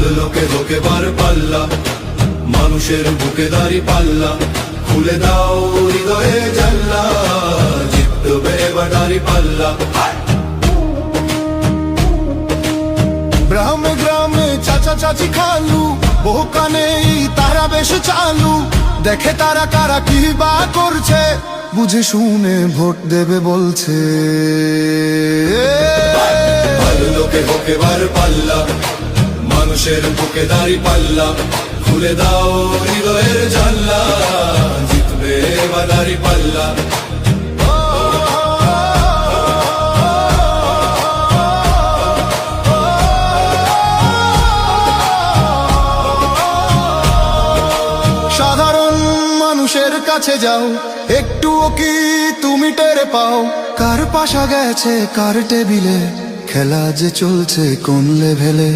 ভালো লোকে হোকে বার পাল্লা, মানুষের বুকে দাড়ি পাল্লা, খুলে দাও হৃদয়ে জানলা, জিতবে এবার দাড়ি পাল্লা। গ্রামে গ্রামে চাচা চাচি খালু, বহু কানে তারা বেশ চালু, দেখে তারা কারা কি বা করছে, বুঝে শুনে ভোট দেবে বলছে। ভালো লোকে হোকে বার পাল্লা, মানুষের বুকে দাড়ি পাল্লা, খুলে দাও হৃদয়ের জানলা, জিতবে এবার দাড়ি পাল্লা। সাধারণ মানুষের কাছে যাও, একটুও কি তুমি টের পাও, কার পাশা গেছে কার টেবিলে, খেলা যে চলছে কোন লেভেলে।